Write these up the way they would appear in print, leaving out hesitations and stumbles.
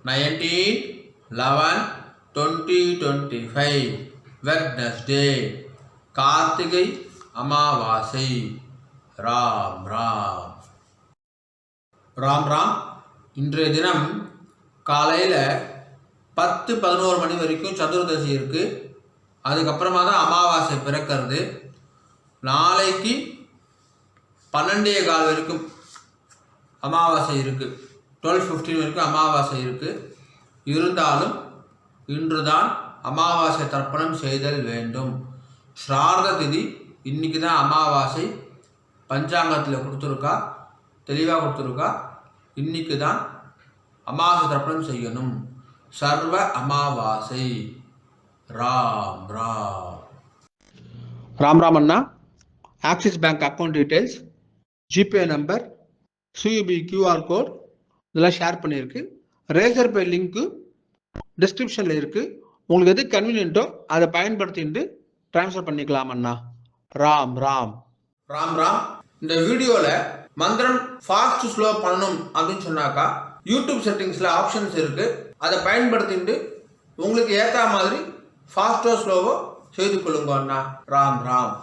19/11/2025 Wednesday Karthigai அமாவாசை. ராம் ராம் ராம் ராம். இன்றைய தினம் காலையில் 10-11 மணி வரைக்கும் சதுர்தசி இருக்குது. அதுக்கப்புறமா தான் அமாவாசை பிறக்கிறது. நாளைக்கு 12:15 வரைக்கும் அமாவாசை இருக்குது. 12:15 வரைக்கும் அமாவாசை இருக்குது. இருந்தாலும் இன்று தான் அமாவாசை தர்ப்பணம் செய்தல் வேண்டும். ஸ்ரார்த திதி இன்றைக்கி தான் அமாவாசை. பஞ்சாங்கத்தில் கொடுத்துருக்கா, தெளிவாக கொடுத்துருக்கா. இன்றைக்கி தான் அமாவாசை தர்ப்பணம் செய்யணும். சர்வ அமாவாசை. ராம் ராம் ராம் ராம். அண்ணா, Axis bank account details, GPay number, சியூபி கியூஆர் கோட் இதெல்லாம் ஷேர் பண்ணியிருக்கு. ரேசர் பே லிங்க்கு டிஸ்கிரிப்ஷனில் இருக்குது. உங்களுக்கு எது கன்வீனியன்ட்டோ அதை பயன்படுத்திட்டு ட்ரான்ஸ்ஃபர் பண்ணிக்கலாம் அண்ணா. ராம் ராம் ராம் ராம். இந்த வீடியோவில் மந்திரம் ஃபாஸ்ட் ஸ்லோ பண்ணணும் அப்படின்னு சொன்னாக்கா யூடியூப் செட்டிங்ஸில் ஆப்ஷன்ஸ் இருக்குது. அதை பயன்படுத்திட்டு உங்களுக்கு ஏற்ற மாதிரி ஃபாஸ்ட்டோ ஸ்லோவோ செய்து கொள்ளுங்க அண்ணா. ராம் ராம்.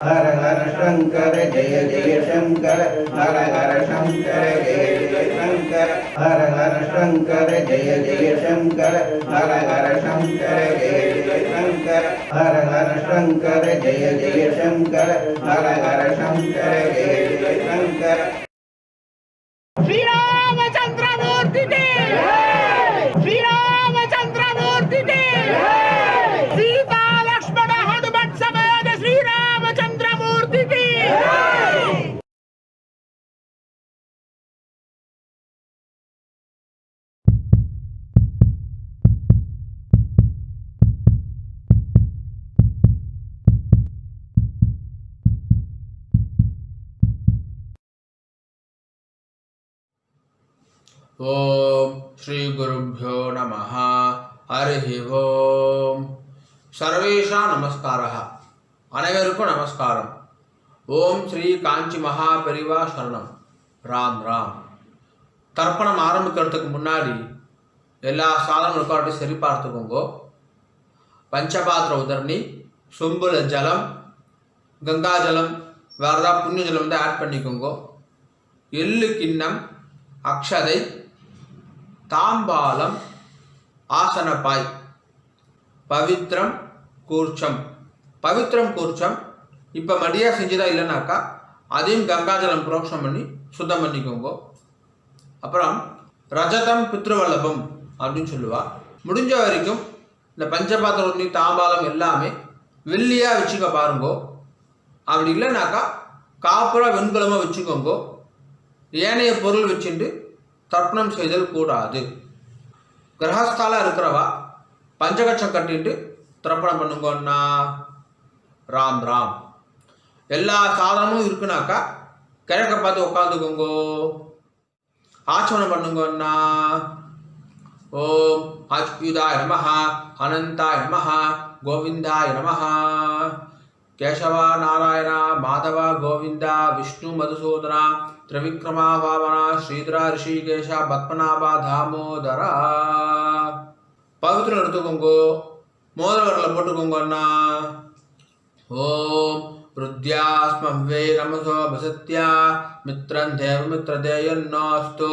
हर हर शंकर जय जय शंकर, हर हर शंकर जय जय शंकर, हर हर शंकर जय जय शंकर, हर हर शंकर जय जय शंकर, हर हर शंकर जय जय शंकर, हर हर शंकर जय जय शंकर. श्री रामचंद्र मूर्ति के श्री रामचंद्र मूर्ति के सीता लक्ष्मण हनुमत समेत श्री रामचंद्र मूर्ति की. ஓம் ஸ்ரீ குருभ्यो நமः. ஹரி ஓம். சர்வேஷா நமஸ்காரः. அனைவருக்கும் நமஸ்காரம். ஓம் ஸ்ரீ காஞ்சி மகா பெரிவா சரணம். ராம் ராம். தர்ப்பணம் ஆரம்பிக்கிறதுக்கு முன்னாடி எல்லா சாதனங்களுக்கும் அப்படி சரி பார்த்துக்கோங்க. பஞ்சபாத்திர உதரணி, சொம்புல ஜலம், கங்கா ஜலம், வேறு ஏதாவது புண்ணிய ஜலம் வந்து ஆட் பண்ணிக்கோங்க. எள்ளு கிண்ணம், அக்ஷதை, தாம்பாலம், ஆசனப்பாய், பவித்ரம் கூர்ச்சம். பவித்ரம் கூர்ச்சம் இப்போ மடியாக செஞ்சுதா இல்லைனாக்கா அதையும் கங்காஜலம் புரோக்ஷம் பண்ணி சுத்தம் பண்ணிக்கோங்க. அப்புறம் ரஜதம் பித்ருவல்லபம் அப்படின்னு சொல்லுவா. முடிஞ்ச வரைக்கும் இந்த பஞ்சபாத்திர தாம்பாலம் எல்லாமே வெள்ளியாக வச்சுக்க பாருங்கோ. அப்படி இல்லைனாக்கா காப்புரா வெண்கலமாக வச்சுக்கோங்க. ஏனைய பொருள் வச்சுட்டு தர்ப்பணம் செய்தல் கூடாது. கிரகஸ்தாலாக இருக்கிறவா பஞ்சகட்சம் கட்டிட்டு தர்ப்பணம் பண்ணுங்கன்னா. ராம் ராம். எல்லா சாதனமும் இருக்குனாக்கா கிழக்க பார்த்து உட்காந்துக்கோங்கோ. ஆச்சமனம் பண்ணுங்கன்னா. ஓம் அச்சுதாய நமஹ, அனந்தாய நமஹ, கோவிந்தாய நமஹ. கேசவா நாராயணா மாதவா கோவிந்தா விஷ்ணு மதுசூதனா திரிவிக்ரமா வாமனா ஸ்ரீதரா ரிஷிகேஷா பத்மநாபா தாமோதரா. பவித்திரம் எடுத்துக்கோங்கோ. மோதவரில் போட்டுக்கோங்கன்னா. ஓம் ருத்யாஸ்மவ்வே நமசோ வசத்யா மித்ரன் தேவ மித்ரதேயன்னோஸ்து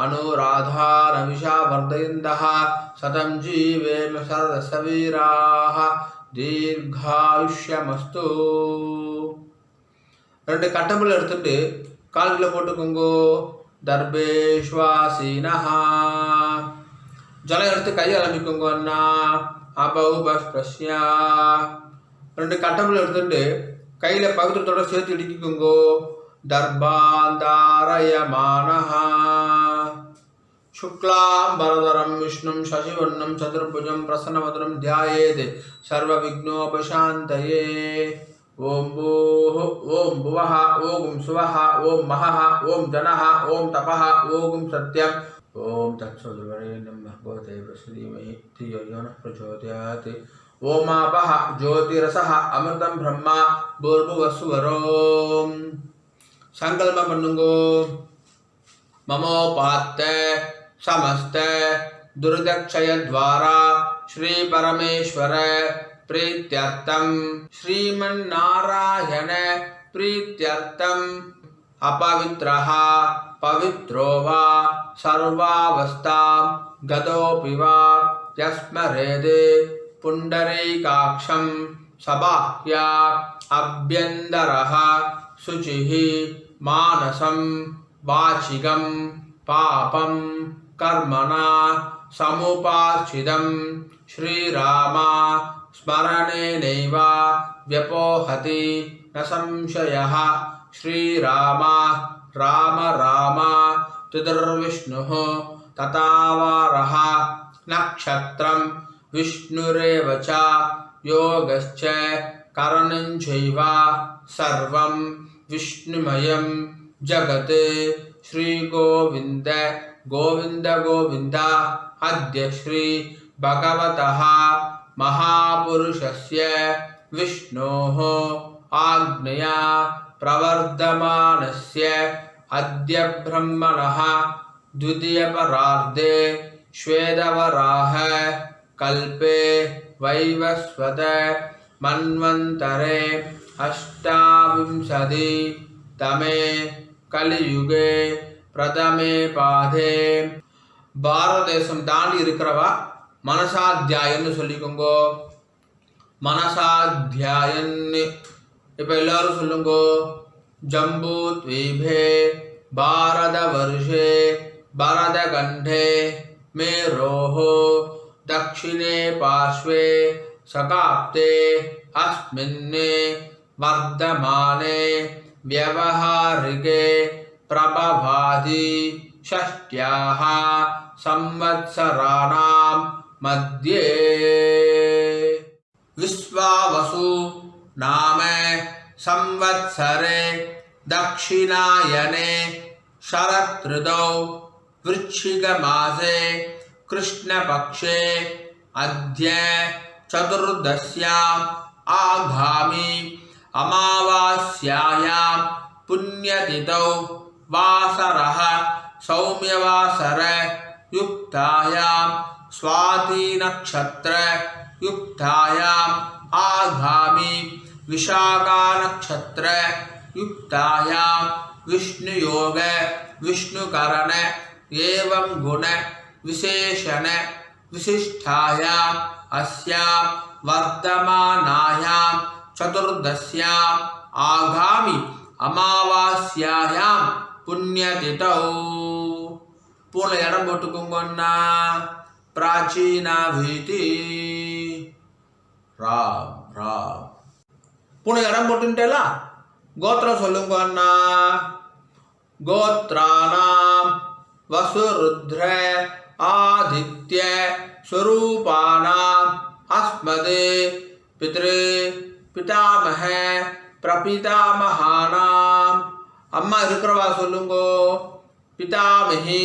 அனுராதா ரவிஷா வர்தயந்தः சதம் ஜீவேம சரதசவீராः தீர்காயுஷ்யமஸ்து. 2 கட்டம்புல எடுத்துட்டு கால்களை போட்டுக்கோங்கோ. தர்பேஷ்வாசீனஹ. ஜலம் எடுத்து கையை ஆரம்பிக்கோங்க அண்ணா. அபௌபஸ்பிரஸ்யா. 2 கட்டம்புல எடுத்துட்டு கையில் பவித்திரத்தோட சேர்த்து இடிக்கோங்கோ. தர்பாந்தாரயமானஹ. शुक्लांबरधरं विष्णुं शशिवर्णं चतुर्भुजं प्रसन्नवदनं ध्यायेत् सर्वविघ्नोपशान्तये. ओम भूः ओम भुवः ओम सुवः ओम महः ओम जनः ओम तपः ओम सत्यम्. ओम तत्सवितुर्वरेण्यं भर्गो देवस्य धीमहि धियो यो नः प्रचोदयात्. ओमापः ज्योतिरसः अमृतं ब्रह्मा भूर्भुवः सुवरोम्. संकल्पம் பண்ணுங்கோ. ममोपात्त समस्त दुर्दक्षय द्वारा श्री परमेश्वर प्रीत्यर्थम श्रीमन्नारायण प्रीत्यर्थम अपवित्रः पवित्रो वा सर्वावस्थां गतोऽपि वा यस्मरेदे पुण्डरीकाक्षं सबाह्या अभ्यन्तरः शुचिः मानसं वाचिकं पापं कर्मणा समुपार्जितं श्रीरामा स्मरणेनैव व्यपोहति न संशयः श्रीरामा राम राम तुदुर्विष्णुः तथावारः नक्षत्रं विष्णुरेव च योगश्च करणञ्चैव सर्वं विष्णुमयं जगत् श्रीगोविन्द गोविन्द गोविन्द अद्य श्री भगवतः महापुरुषस्य विष्णोः आज्ञया प्रवर्धमानस्य अद्य ब्रह्मणः द्वितीयपरार्धे श्वेतवराह कल्पे वैवस्वत मन्वन्तरे अष्टाविंशति तमे कलियुगे प्रथमे पादे பாரத தேசம் தாண்டி இருக்கிறவா மனசாத்தியாயன்னு சொல்லிக்கோங்கோ. மனசாத்தியாயன்னு இப்போ எல்லாரும் சொல்லுங்கோ. ஜம்பூ த்வீபே பாரத வருஷே பரத கண்டே மேரோஹோ दक्षिणे पार्श्वे सकाप्ते अस्मिन्ने वर्धमाने व्यवहारिके प्रभवादि षष्ट्याः संवत्सराणां मध्ये विश्वावसु नाम संवत्सरे दक्षिणायने शरदृतौ वृश्चिकमासे कृष्णपक्षे अद्य चतुर्दश्याम् आगामी अमावास्यायां पुण्यतिथौ वासरः सौम्यवासर युक्तायां स्वाति नक्षत्र युक्तायाम् आगामी विशाखा नक्षत्र युक्तायां विष्णुयोग विष्णुकरण एवं गुण विशेषण विशिष्टायाम् अस्यां वर्धमानायां चतुर्दश्याम् आगामी अमावास्यायां पुण्यतिथौ पूर्ण इடம் போட்டுக்கோங்கண்ணா. प्राचीनाभीति राम राम पूर्ण इடம் போட்டுட்டேல கோத்திரம் சொல்லுங்க அண்ணா. கோத்ராணாம் वसुरुद्र आदित्य स्वरूपाणाम् अस्मदे पितृ पितामह प्रपितामहानाम् अम्मा இருக்கிறவா சொல்லுங்கோ. पितामही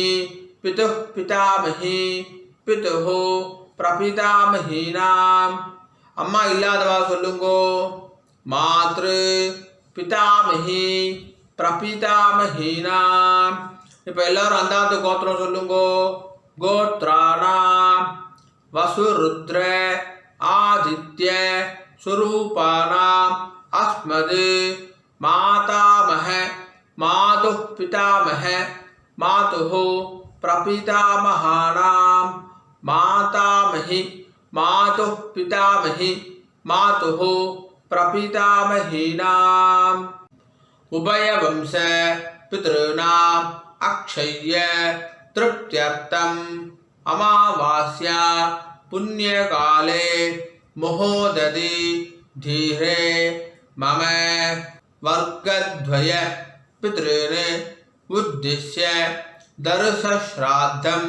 पितुः पितामही पितुः प्रपितामहीनाम् अम्मा இல்லாதவா சொல்லுங்கோ. मातृ पितामही प्रपितामहीनाम् இப்போ எல்லாரும் அந்தாத்து கோத்திரம் சொல்லுங்கோ. கோத்ராணாம் வசுருத்ர ஆதித்ய ஸ்வரூபானாம் அஸ்மது மாதாமஹ மாதுः பிதாமஹ மாதுः பிரபிதாமஹானாம் மாதாமஹி மாதுः பிதாமஹி மாதுः பிரபிதாமஹீனாம் உபயவம்ச பித்ருணாம் अक्षय्य तृप्त्यर्थम अमावास्या पुण्यकाले महोदधि धीरे मम वर्गद्वय पितॄन् उद्दिश्य दर्शश्राद्धं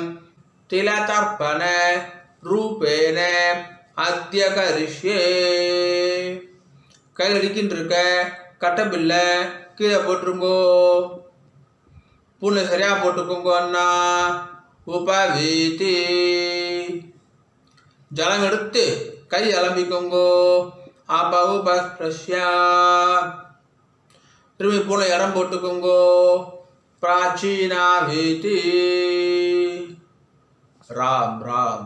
तिलतर्पण रूपेण अद्य करिष्ये. கையில் அடிக்கின்றிருக்க கட்டபில்லை கீழே போட்டுருங்கோ. पूर्ण சரியா போட்டுக்கோங்க அண்ணா. உபவீதி ஜலம் எடுத்து கை அலம்பிக்கோங்கோ. அபௌபஸ்ப்ரஷ்யா திரும்பி பூனை இடம் போட்டுக்கோங்கோ. प्राचीना वेति। ராம் ராம்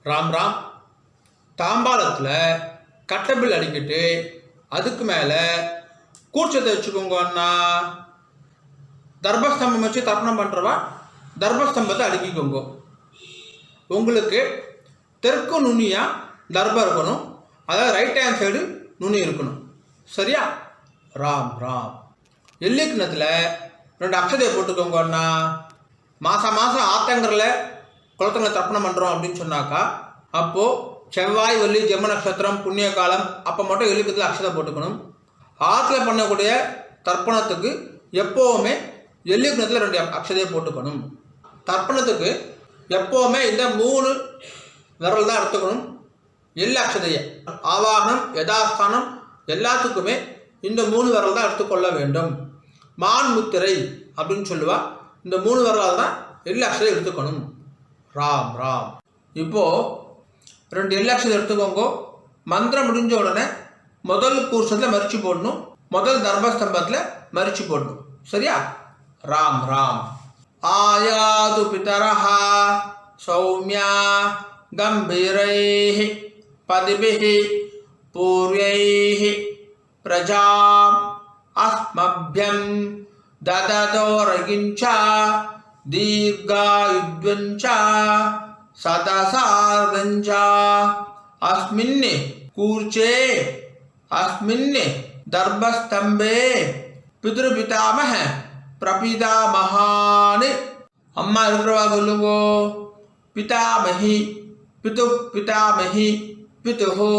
ராம் ராம். தாம்பாளத்தில் கட்டபில் அடிக்கிட்டு அதுக்கு மேலே கூர்ச்சத்தை வச்சுக்கோங்கன்னா, தர்பஸ்தம்பம் வச்சு தர்ப்பணம் பண்ணுறவா தர்பஸ்தம்பத்தை அடுக்கிக்கோங்க. உங்களுக்கு தெற்கு நுனியாக தர்பம் இருக்கணும், அதாவது ரைட் ஹேண்ட் சைடு நுனி இருக்கணும். சரியா? ராம் ராம். எல்லிக்கிணத்தில் 2 அக்ஷதையை போட்டுக்கோங்கன்னா, மாதம் ஆத்தங்கரில் குளத்துல தர்ப்பணம் பண்ணுறோம் அப்படின்னு சொன்னாக்கா, அப்போது செவ்வாய் வெள்ளி ஜென்ம நட்சத்திரம் புண்ணிய காலம் அப்போ மட்டும் எல்லிக்கத்தில் அக்ஷதை போட்டுக்கணும். ஆற்றுல பண்ணக்கூடிய தர்ப்பணத்துக்கு எப்போவுமே எல்லிக்கிணத்தில் 2 அக்ஷதையை போட்டுக்கணும். தர்ப்பணத்துக்கு எப்போவுமே இந்த 3 விரல் தான் எடுத்துக்கணும். எல்ல அக்ஷதையை ஆவாகனம் யதாஸ்தானம் எல்லாத்துக்குமே இந்த 3 விரல் தான் எடுத்துக்கொள்ள வேண்டும். மான் முத்திரை அப்படின்னு சொல்லுவா. இந்த 3 விரலால் தான் எல்ல அக்ஷதை எடுத்துக்கணும். ராம் ராம். இப்போது 2 எல்ல அக்ஷதை எடுத்துக்கோங்க. மந்திரம் முடிஞ்ச உடனே முதல் கூர்ஷத்தில் மரிச்சு போடணும், முதல் தர்பஸ்தம்பத்தில் மரிச்சு போடணும். சரியா? ராம் ராம். ஆயாது பிதரஹா சௌமியா கம்பீரைஹி பதிபிஹி பூர்வைஹி பிரஜாம் அஸ்மப்யம் தததோரகிஞ்சா தீர்காயுத்வஞ்சா சதசார்தஞ்சா அஸ்மின் கூர்ச்சே அஸ்மின் தர்பஸ்தம்பே பித்ருபிதாமஹ பிரபிதாமஹான். அம்மா இருக்கிறவா சொல்லுங்க. பிதாமஹி பிது பிதாமஹி பிதுஹு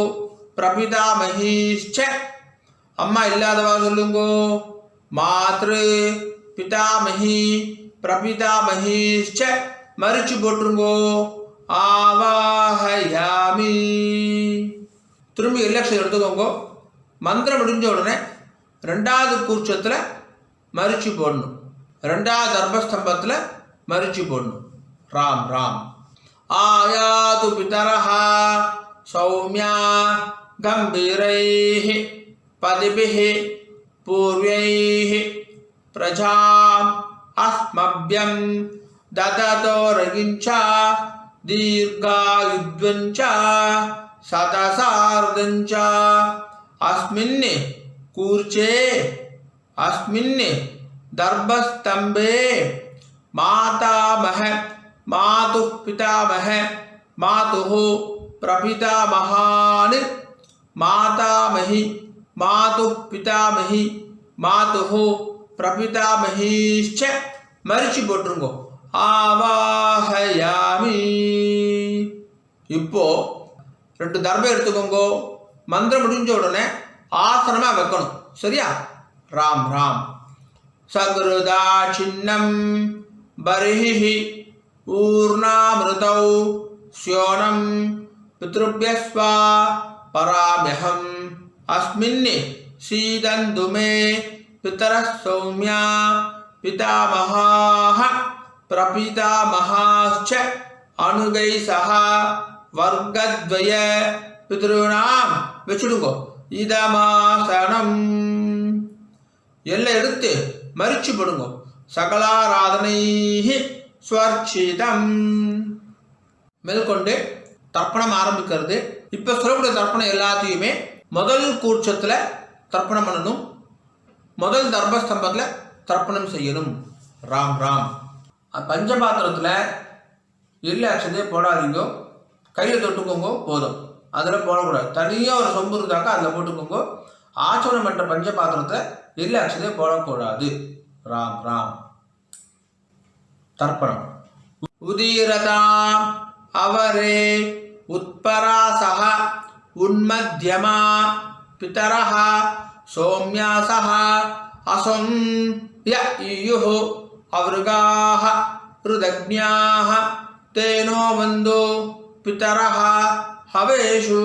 பிரபிதாமஹீச்ச. அம்மா இல்லாதவா சொல்லுங்க. மாத்ரு பிதாமஹி பிரபிதாமஹீச்ச. மரிச்சு போட்டுருங்கோ. ஆவாஹயாமி. திரும்பி எல்லக்ஷம் எடுத்துக்கோங்க. மந்திரம் முடிஞ்ச உடனே 2வது கூர்ச்சத்தில் மரிச்சு போடணும், 2வது தர்பஸ்தம்பத்தில் மரிச்சு போடணும். ராம் ராம். ஆயாது பிதரஹா சௌமியா கம்பீரைஹி பதிபிஹி பூர்வைஹி பிரஜாம் அஸ்மப்யம் தததோரகிஞ்சா தீர்காயுத்வஞ்சா சதசார்தஞ்சா அஸ்மின் கூர்ச்சே அஸ்மின் தர்பஸ்தம்பே மாதாமஹ மாது பிதாமஹ மாதுஹு பிரபிதாமஹான். மாதாமஹி மாது பிதாமஹி மாதுஹு பிரபிதாமஹீச்ச. மரிச்சு போட்டுருங்கோ. ஆவாஹயாமி. இப்போ 2 தர்பம் எடுத்துக்கோங்க. மந்திரம் முடிஞ்ச உடனே ஆசனமாக வைக்கணும். சரியா? ராம் ராம். சகுருதா சின்னம் பரிஹி ஊர்ணாமிருதௌ ஸ்யோனம் பித்ருப்யஸ்வா பராம்யஹம் அஸ்மின் சீதந்து மே பிதரः சௌமியா பிதாமஹாः பிரபிதாமஹாश्च அனுகை சஹ வர்க்கத்வய பித்ருணாம். வச்சுடுங்கோ. இதமாசனம். எல்லாம் எடுத்து மரிச்சு போடுங்க. சகலாராதனைஹி ஸ்வர்ச்சிதம். மேற்கொண்டு தர்ப்பணம் ஆரம்பிக்கிறது. இப்போ சொல்லக்கூடிய தர்ப்பணம் எல்லாத்தையுமே முதல் கூர்ச்சத்தில் தர்ப்பணம் பண்ணணும், முதல் தர்பஸ்தம்பத்தில் தர்ப்பணம் செய்யணும். ராம் ராம். பஞ்சபாத்திரத்தில் எள்ளு அக்ஷதையை போடாதீங்க, கையில் தொட்டுக்கோங்க போதும். அதில் போடக்கூடாது. தனியாக ஒரு சொம்பு இருந்தாக்கா அதில் போட்டுக்கோங்க. ஆச்சமனம் பண்ணுற பஞ்சபாத்திரத்தை எள்ளு அக்ஷதையை போடக்கூடாது. ராம் ராம். தர்ப்பணம். உதீரதாம் அவரே உத்பராசஹ உன்மத்யமா பிதரஹ சோம்யாசஹ அசம் ய இயுஹு அவருகாஹ ருதக்ஞாஹ தேனோ வந்தோ பிதரஹ ஹவேஷு.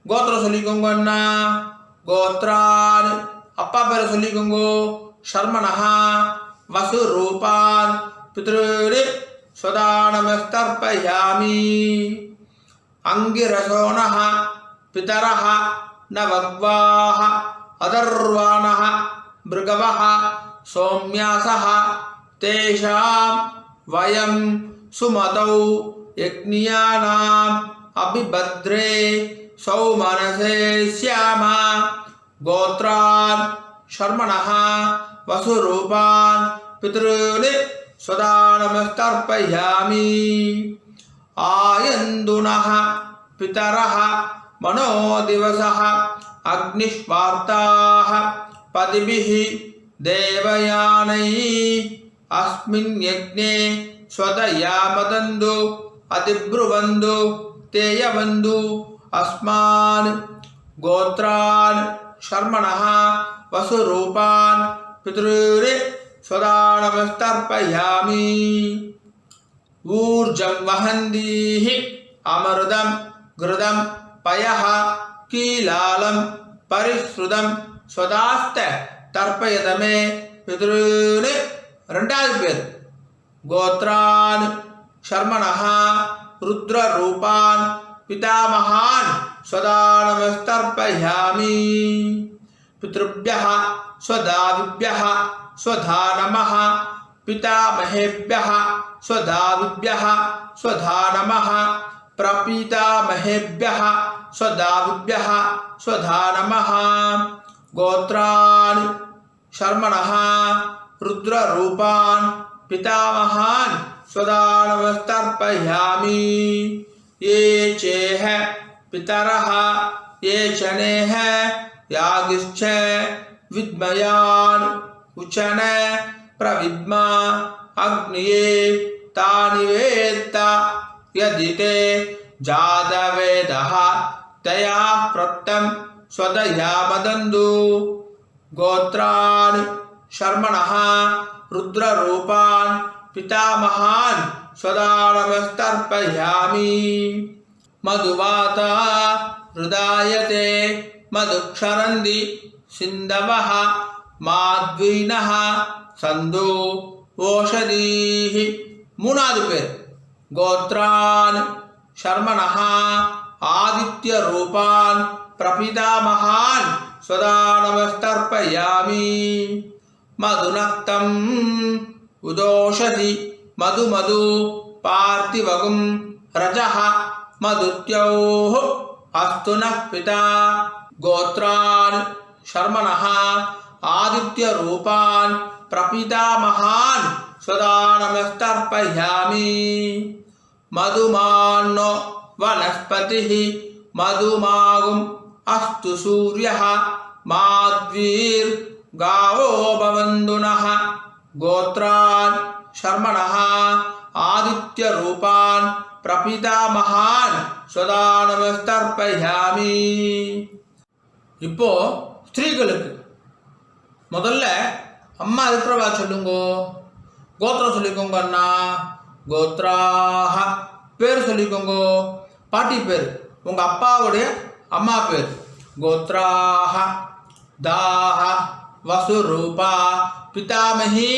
கோத்திரம் சொல்லிக்கோங்க. அண்ணா கோத்ரான் அப்பா பேரை சொல்லிக்கோங்க. ஷர்மணஹா வசு ரூபான் பித்ருரி ஸ்வதானமஸ்தர்ப்பயாமி. அங்கிரசோனஹ பிதரஹ நவக்வாஹ அதர்வாணஹ மிருகவஹ சோம்யாசஹ தேஷாம் வயம் சுமதௌ யக்ஞானாம் அபிபத்ரே சௌமனசே ஸ்யாமா கோத்ரான் ஷர்மணஹ வசுரூபான் பித்ருனி சதானமஸ்தர்ப்பயாமி ஆயந்துனஹ பிதரஹ மனோ திவசஹ அக்னிஷ்வார்த்தாஹ பதிபிஹி தேவயானை அஸ்மின் யக்ஞே ஸ்வதயா மதந்து அதிப்ருவந்து தேயவந்து அஸ்மான் கோத்ரான் ஷர்மணஹ வசுரூபான் பித்ருனி ஸ்வதானமஸ்தர்ப்பயாமி ஊர்ஜம் வஹந்தீஹி அமிர்தம் கிருதம் பயஹ கீலாலம் பரிஸ்ருதம் ஸ்வதாஸ்த தர்ப்பயதமே பித்ருனு. ரெண்டாவது பேர் கோத்ரான் ஷர்மணஹ ருத்ர ரூபான் பிதாமகான் ஸ்வதானமஸ்தர்ப்பயாமி பித்ருப்யஹ ஸ்வதாவிப்யஹ ஸ்வதானமஹ பிதாமஹேப்யஹ ஸ்வதாவிப்யஹ ஸ்வதானமஹ பிரபீதாமஹேப்யஹ ஸ்வதாவிப்யஹ ஸ்வதானமஹ கோத்ரான் ஷர்மணஹ ருத்ர ரூபான் பிதாமகான் ஸ்வதானமஸ்தர்ப்பயாமி ये चेह पितरः ये चनेह यागिश्च विद्मयान् उचन प्रविद्मा अग्निये तानि वेत्त यदि ते जातवेदः तया प्रत्तं स्वदया वदन्तु गोत्रान् शर्मणः रुद्ररूपान् पितामहान् स्वदानमस्तर्पयामि मधुवाता हृदायते मधुक्षरन्ति सिन्धवः माध्वीनः सन्दो ओषधीः. மூணாவது பேர் கோத்ரான் ஷர்மணஹ ஆதித்ய ரூபான் பிரபிதாமகான் ஸ்வதானமஸ்தர்ப்பயாமி மதுநக்தம் உதோஷதி மது மது பார்த்திவகும் ரஜஹ மதுத்யோஹ அஸ்துனः பிதா கோத்ரான் ஷர்மணஹ ஆதித்ய ரூபான் பிரபிதாமகான் ஸ்வதானமஸ்தர்ப்பயாமி மதுமான்னோ வனஸ்பதிः மதுமாகும் அஸ்து சூரியः மாத்வீர் गावो भवन्तुनः गोत्रान् शर्मणः आदित्य रूपान् प्रपितामहान् स्वदानमस्तर्पयामि. இப்போ ஸ்திரீகளுக்கு முதல்ல அம்மா இருக்கிறவா சொல்லுங்கோ, கோத்திரம் சொல்லிக்கோங்க. அண்ணா கோத்ராஹ பேர் சொல்லிக்கோங்கோ, பாட்டி பேர் உங்க அப்பாவுடைய அம்மா பேர் கோத்ராஹ दाह वसुरूपा पितामही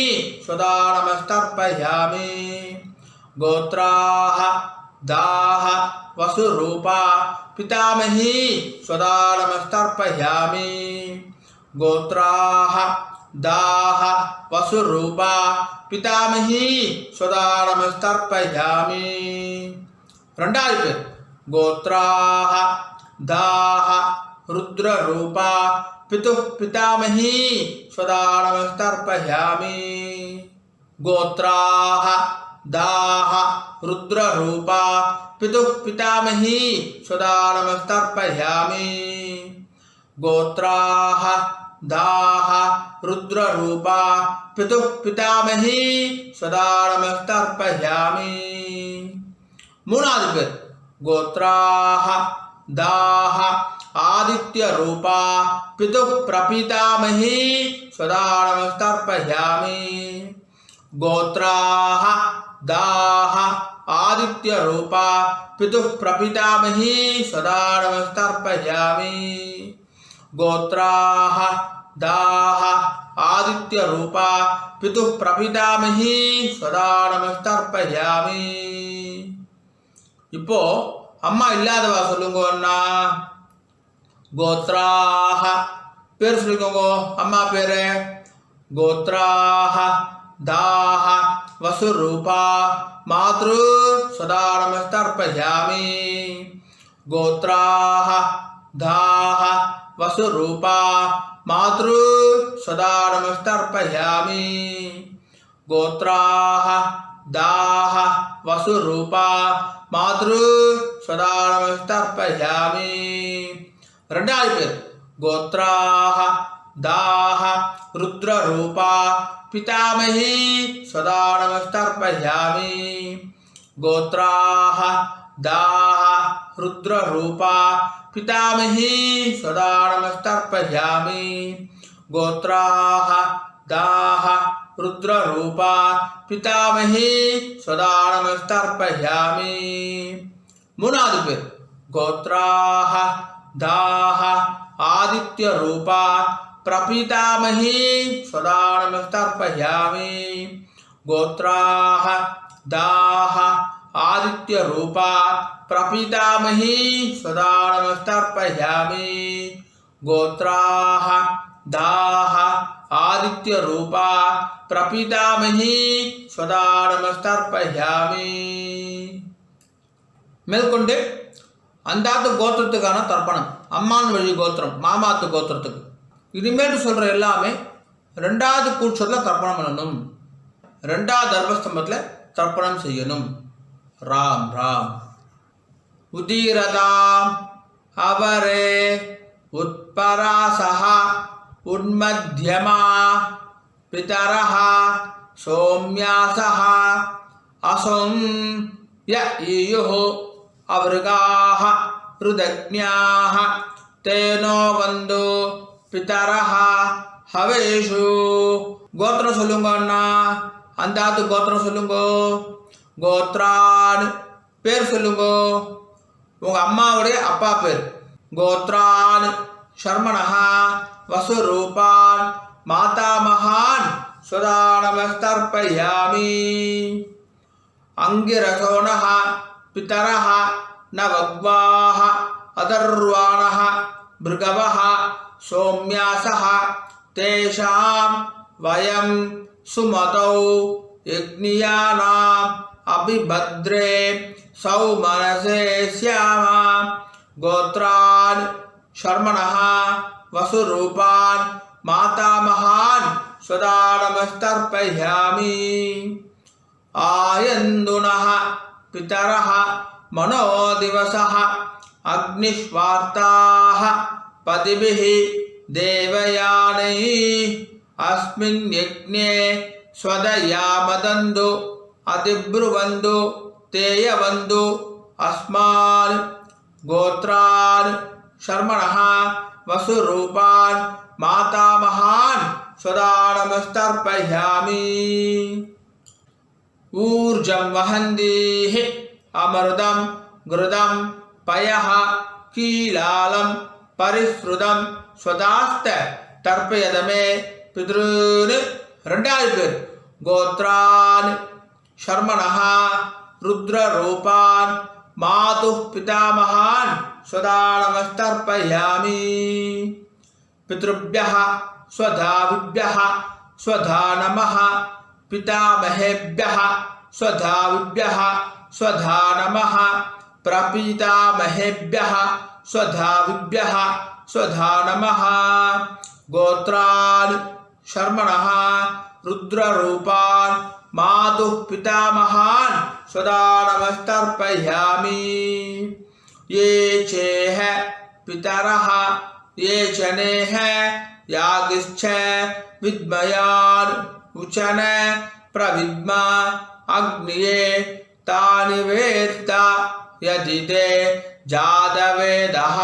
स्वदानमस्तर्पयामि गोत्राः दाह वसुरूपा पितामही स्वदानमस्तर्पयामि गोत्राः दाह वसुरूपा पितामही स्वदानमस्तर्पयामि. ரெண்டாவது பேர் கோத்ராः दाह रुद्र रूपा पितुः पितामही स्वदानमस्तर्पयामि गोत्राः दाह रुद्र रूपा पितुः पितामही स्वदानमस्तर्पयामि गोत्राः दाह रुद्र रूपा पितुः पितामही स्वदानमस्तर्पयामि. மூணாவது பேர் கோத்ராः दाह आदित्य रूपा पितुः प्रपितामही स्वदानमस्तर्पयामि गोत्राः दाह आदित्य रूपा पितुः प्रपितामही स्वदानमस्तर्पयामि गोत्राः दाह आदित्य रूपा पितुः प्रपितामही स्वदानमस्तर्पयामि. இப்போ அம்மா இல்லாதவா சொல்லுங்க. அண்ணா கோத்ராஹ பேர் சொல்லிக்கோங்க, அம்மா பேரு गोत्राः दाः वसुरूपा मातृ सदा नमस्तर्पयामि गोत्राः दाः वसुरूपा मातृ सदा नमस्तर्पयामि गोत्राः दाः वसुरूपा मातृ सदा नमस्तर्पयामि ரெண்டாவது பேர் गोत्राः दाः रुद्ररूपा पितामही सदा नमस्तर्पयामि गोत्राः दाः रुद्ररूपा पितामही सदा नमस्तर्पयामि गोत्राः दाः रुद्ररूपा पितामही सदा नमस्तर्पयामि மூணாவது பேர் गोत्राः दाः आदित्यरूपा प्रपितामही सदा नमस्तर्पयामि गोत्राः दाः आदित्यरूपा प्रपितामही सदा नमस्तर्पयामि गोत्राः दाः आदित्यरूपा प्रपितामही सदा नमस्तर्पयामि மேற்கொண்டு அந்தாத்து கோத்திரத்துக்கான தர்ப்பணம், அம்மான் வழி கோத்திரம், மாமாத்து கோத்திரத்துக்கு. இனிமேல் சொல்கிற எல்லாமே ரெண்டாவது கூட்சத்தில் தர்ப்பணம் பண்ணணும், ரெண்டாவது தர்மஸ்தம்பத்தில் தர்ப்பணம் செய்யணும். ராம் ராம். உதீரதாம் அவரே உத்பராசஹ உன்மத்யமா பிதரஹ சோம்யாசஹ அசோம் ய ஈயுஹு அவருகாஹ ருதக்ஞாஹ தேனோ வந்து பிதரஹ ஹவேஷு. கோத்திரம் சொல்லுங்க அண்ணா, அந்தாத்து கோத்திரம் சொல்லுங்க. கோத்ரான் பேர் சொல்லுங்க, உங்கள் அம்மாவுடைய அப்பா பேர். கோத்ரான் சர்மணஹா வசுரூபான் மாதாமகான் சதா நமஸ்தர்ப்பயாமி. அங்கிரசோணஹ பிதரஹ நவக்வாஹ அதர்வாணஹ பிருகவஹ சோம்யாசஹ தேஷாம் வயம் சுமதௌ யக்ஞியானாம் அபிபத்ரே சௌமனசே ஸ்யாமா. கோத்ரான் சர்மணஹ வசுரூபான் மாதாமகான் சதா நமஸ்தர்ப்பயாமி. ஆயந்துனஹ பிதரஹ மனோதிவசஹ அக்னிஷ்வார்த்தாஹ பதிபிஹி தேவயானை அஸ்மின் யக்ஞே ஸ்வதயாமதந்து அதிப்ருவந்து தேயவந்து அஸ்மான். கோத்ரான் சர்மணஹ வசுரூபான் மாதாமகான் சதா நமஸ்தர்ப்பயாமி. ஊர்ஜம் வஹந்தீஹி அமிர்தம் கிருதம் பயஹ கீலாலம் பரிஸ்ருதம் ஸ்வதாஸ்த தர்ப்பயதமே பித்ருன்னு. ரெண்டாவது பேர் கோத்ரான் சர்மணஹ ருத்ரரூபான் மாதுः பிதாமகான் சதா நமஸ்தர்ப்பயாமி. பித்ருभ्यः स्वधाविभ्यः स्वधा नमः पितामहेभ्यः स्वधाविभ्यः स्वधा नमः प्रपितामहेभ्यः स्वधाविभ्यः स्वधा नमः. गोत्रान् शर्मणः रुद्ररूपान् मातुः पितामहान् सदा नमस्तर्पयामि. ये चेह पितरः ये चनेह यागिश्च विद्मयान् उचन प्रविद्मा अग्निये तानि वेत्त यदि ते जातवेदः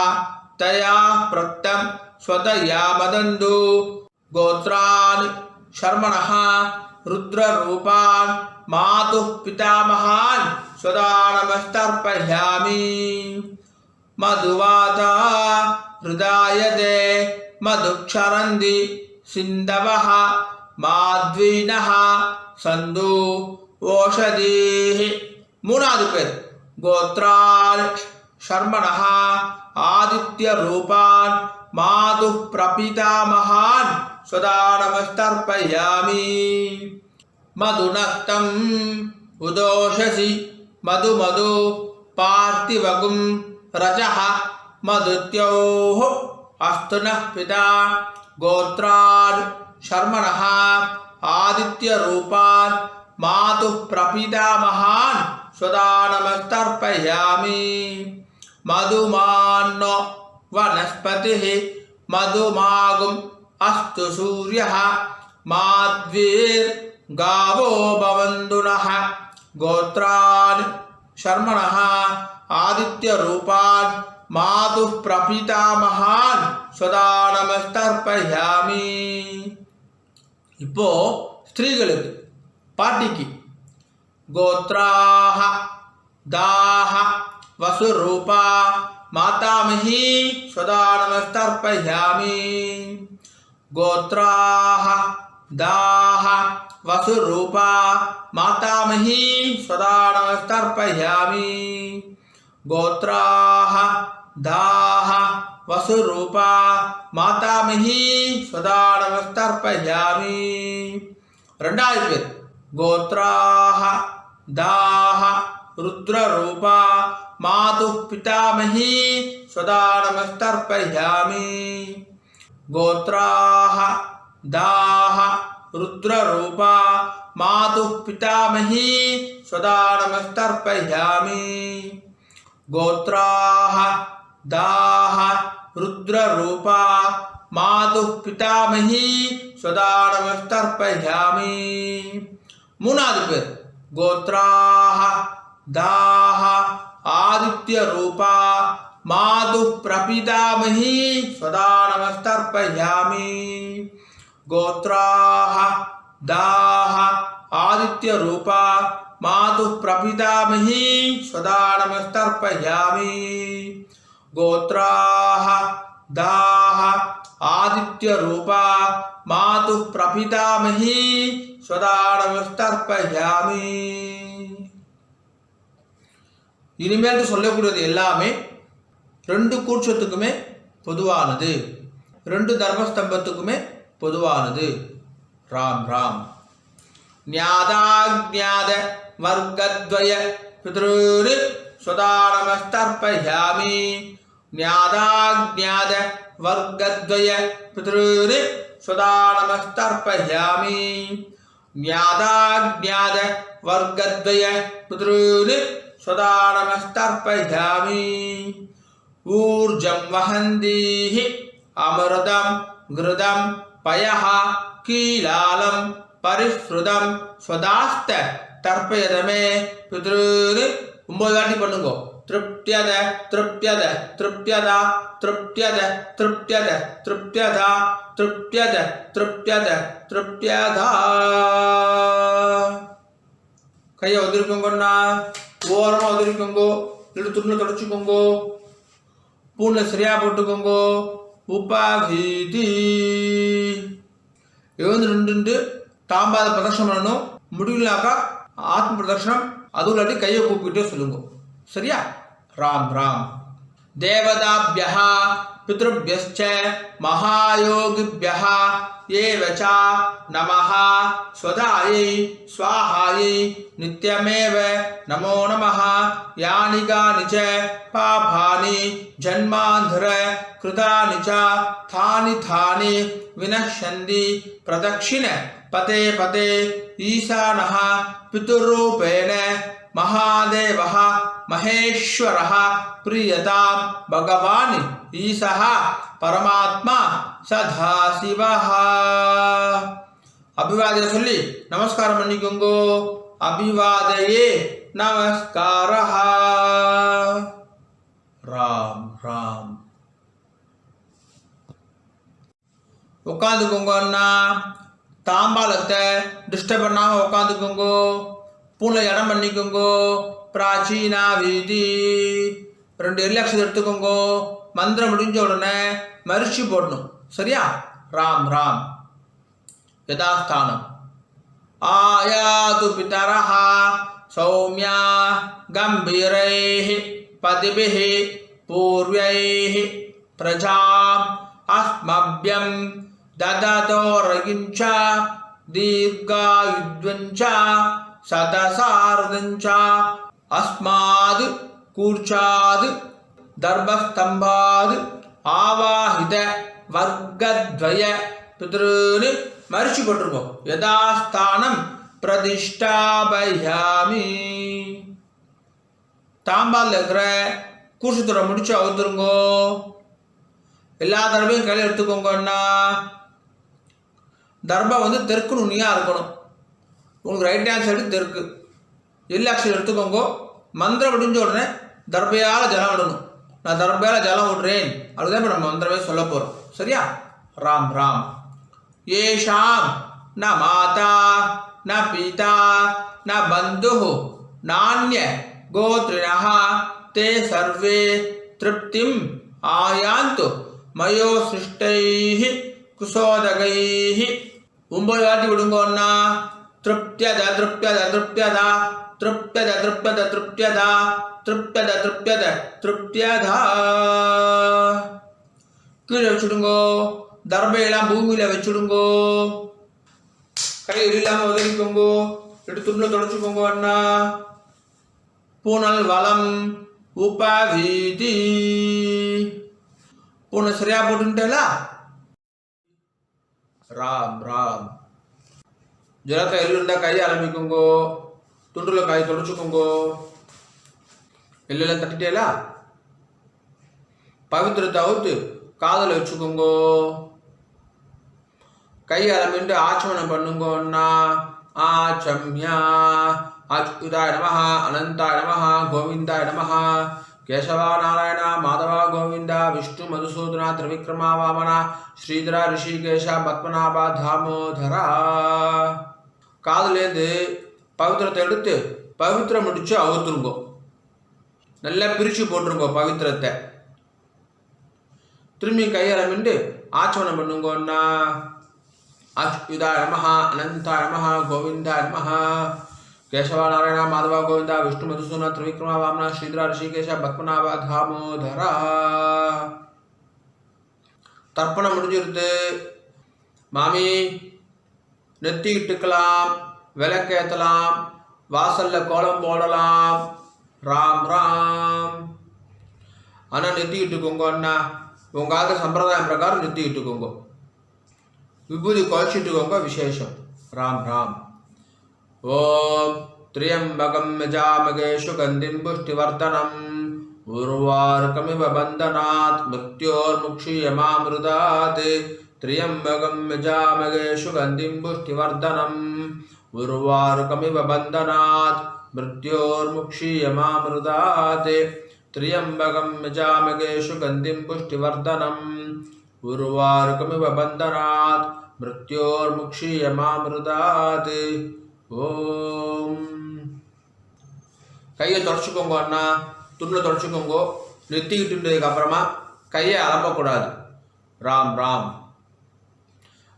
तया प्रत्तं स्वतया मदन्तु. गोत्रान् शर्मणः रुद्ररूपान् मातुः पितामहान् सदा नमस्तर्पयामि. मधुवाता हृदायते मधुक्षरन्ति सिन्धवः माध्वीनः सन्धु ओषधीः. மூணாவது பேர் கோத்ரான் शर्मणः आदित्यरूपान् मातुः प्रपितामहान् स्वदा नमस्तर्पयामि मधुनक्तं उदोषसि मधु मधु पार्थिवगुं रजः मधुत्योः अस्तु नः पिता गोत्राद् शर्मणः आदित्यरूपात् मातुः प्रपितामहान् स्वदा नमस्तर्पयामि मधुमान्नो वनस्पतिः मधुमागुम् अस्तु सूर्यः माध्वीर्गावो भवन्तु नः गोत्रान् शर्मणः आदित्यरूपान् मातुः प्रपितामहान् स्वदा नमस्तर्पयामि இப்போ ஸ்திரீகளுக்கு பாட்டிக்கு गोत्राः दाः वसुरूपा मातामही स्वदा नमस्तर्पयामि गोत्राः दाः वसुरूपा मातामही स्वदा नमस्तर्पयामि गोत्राः दाः वसुरूपा मातामही स्वदा नमस्तर्पयामि ரெண்டாவது பேர் गोत्राः दाः रुद्ररूपा मातुः पितामही स्वदा नमस्तर्पयामि गोत्राः दाः रुद्ररूपा मातुः पितामही स्वदा नमस्तर्पयामि गोत्राः दाः रुद्ररूपा मातुः पितामही स्वदा नमस्तर्पयामि மூணாவது பேர் गोत्राः दाः आदित्यरूपा मातुः प्रपितामही स्वदा नमस्तर्पयामि गोत्राः दाः आदित्यरूपा मातुः प्रपितामही स्वदा नमस्तर्पयामि गोत्राः दाः आदित्यरूपा मातुः प्रपितामही स्वदा नमस्तर्पयामि இனிமேல் சொல்லக்கூடியது எல்லாமே ரெண்டு கூட்சத்துக்குமே பொதுவானது, ரெண்டு தர்மஸ்தம்பத்துக்குமே பொதுவானது. ராம் ராம். ஞாதாக்ஞாத வர்க்கத்வய பித்ருர் स्वदा नमस्तर्पयामि ஞாதாக்ஞாத வர்க்கத்வய பித்ருர் स्वदा नमस्तर्पयामि ஞாதாக்ஞாத வர்க்கத்வய பித்ருர் स्वदा नमस्तर्पयामि ऊर्जं वहन्तीः अमृतं घृतं पयः कीलालं परिश्रुतं स्वदास्त तर्पयदमे पितृ 9 வாட்டி பண்ணுங்க. तृप्त्यद तृप्त्यद तृप्त्यदा तृप्त्यद तृप्त्यद तृप्त्यदा तृप्त्यद तृप्त्यद तृप्त्यदा. கையை ஒதுக்கிக்கோங்கண்ணா, ஓரமாக ஒதுக்கிக்கோங்க, இல்லை துணியில் தொடச்சிக்கோங்க, பூனில் சரியாக போட்டுக்கோங்க. உபாகீதி எழுந்து நின்று தாம்பாத பிரதர்ஷனம் பண்ணணும். முடியலனாக்கா ஆத்ம பிரதர்ஷனம், அதுவும் இல்லாட்டி கையை கூப்பிட்டே சொல்லுங்க. சரியா? ராம் ராம். தேவதாபியः பித்ருभ्यश्च महायोगिभ्यः एव च नमः स्वदायै स्वाहायै नित्यमेव नमो नमः. यानि कानि च पापानि जन्मान्धर कृतानि च थानि थानि विनश्यन्ति प्रदक्षिण पते पते ईशानः पितुरूपेण महादेवः महेश्वरः प्रियतां भगवान् ईशः परमात्मा सदाशिवः. அபிவாதனை சொல்லி நமஸ்காரம் பண்ணிக்கோங்கோ. அபிவாதையே நமஸ்காரः. ராம் ராம். உட்காந்துக்கோங்க அண்ணா. தாம்பாலத்தை டிஸ்டர்ப் பண்ணாமல் உட்காந்துக்கோங்கோ. பூனை இடம் பண்ணிக்கோங்கோ. பிராச்சீனா வீதி 2 எல்லக்ஷன் எடுத்துக்கோங்கோ. மந்திரம் முடிஞ்ச உடனே மரிச்சி போடணும். சரியா? ராம் ராம். யதாஸ்தானம். ஆயாது பிதரஹ சௌமியா கம்பீரைஹ பதிபிஹ பூர்வைஹ பிரஜாம் அஸ்மப்யம் தததோ ரகிஞ்ச தீர்காயுத்வஞ்ச சதசாரதஞ்ச அஸ்மாது கூர்ச்சாது தர்பஸ்தம்பாது ஆவாஹித வர்க்கத்வய பித்ருன்னு மரிச்சு போட்டிருக்கோம். யதாஸ்தானம் பிரதிஷ்டாபயாமி. தாம்பால் இருக்கிற கூர்ச்சத்தோட முடிச்சு அவுத்துருங்கோ. எல்லா தர்பையும் கையில் எடுத்துக்கோங்கன்னா தர்பா தெற்கு நுனியாக இருக்கணும். உங்களுக்கு ரைட் ஹேண்ட் சைடு தெற்கு. எல்லா அக்ஷரம் எடுத்துக்கோங்க. மந்திரம் முடிஞ்ச உடனே தர்பையால் ஜலம் விடணும். நான் தர்பையால் ஜலம் விடுறேன் அப்படிதான் இப்போ நம்ம மந்திரமே சொல்ல போகிறோம். சரியா? ராம் ராம். ஏஷாம் ந மாதா ந பிதா ந பந்து நானிய கோத்ரிணः தே சர்வே திருப்திம் ஆயாந்து மயோ சிருஷ்டைஹி குசோதகைஹி. 9 வாட்டி விடுங்கோன்னா திருப்தியத திருப்தியத திருப்தியதா திருப்தியத திருப்தியத திருப்தியதா திருப்தியத திருப்தியத திருப்தியதா. கீழே வச்சுடுங்கோ. தர்பையெல்லாம் பூமியில் வச்சுடுங்கோ. கை இல்லாமல் உதவிக்கோங்கோ. எடுத்துள்ள தொடச்சுக்கோங்க. அண்ணா பூனல் வளம் உபவீதி. பூனை சரியா போட்டுட்டேலா? ராம் ராம். ஜலத்தை எள்ளுண்டா கையை ஆரம்பிக்குங்கோ. துண்டுல கை தொடச்சுக்கோங்கோ. எல்லாம் தட்டிட்டேலா? பவித்திரத்தை அவுத்து காதல வச்சுக்கோங்கோ. கை ஆரம்பிட்டு ஆச்சமனம் பண்ணுங்கோன்னா ஆச்சம்யா அச்சுதாய நமஹ அனந்தாய நமஹ கோவிந்தாய நமஹ கேசவா நாராயண மாதவா கோவிந்தா விஷ்ணு மதுசூதனா திரிவிக்ரமா வாமனா ஸ்ரீதரா ரிஷிகேஷ பத்மநாபா தாமோதரா. காதுலேருந்து பவித்திரத்தை எடுத்து பவித்திரம் முடிச்சு அவுத்துருங்கோ. நல்லா பிரித்து போட்டுருங்கோ பவித்திரத்தை. திரும்பி கையாளமிண்டு ஆச்சமனம் பண்ணுங்கோன்னா அச்சுதாய நமஹ அனந்தாய நமஹ கோவிந்தாய நமஹ கேசவா நாராயண மாதவா கோவிந்தா விஷ்ணு மதுசூதனா திரிவிக்ரமா வாமனா ஸ்ரீதரா ரிஷிகேஷ பத்மநாபா தாமோதரா. தர்ப்பணம் முடிஞ்சிருது. மாமி நெத்திக்கிட்டுக்கலாம், விளக்கேற்றலாம், வாசல்ல கோலம் போடலாம். ராம் ராம். ஆனால் நெத்திக்கிட்டுக்கோங்க. அண்ணா உங்காத சம்பிரதாயம் பிரகாரம் நெத்திக்கிட்டுக்கோங்க. விபூதி குறைச்சிட்டுக்கோங்க. விசேஷம். ராம் ராம். ஓம் திரியம்பகம் யஜாமகே சுகந்திம் புஷ்டிவர்தனம் உர்வாருகமிவ பந்தனாத் மிருத்யோர்முக்ஷீயமாமிருதாத். திரியம்பகம் யஜாமகே சுகந்திம் புஷ்டிவர்தனம் உர்வாருகமிவ பந்தனாத் மிருத்யோர்முக்ஷீயமாமிருதாத். திரியம்பகம் யஜாமகே சுகந்திம் புஷ்டிவர்தனம் உர்வாருகமிவ பந்தனாத் மிருத்யோர்முக்ஷீயமாமிருதாத். ஓம். கையை தொடச்சுக்கோங்க. அண்ணா துணில் தொடச்சுக்கோங்க. நெத்திக்கிட்டுக்கு அப்புறமா கையை அலம்பக்கூடாது. ராம் ராம்.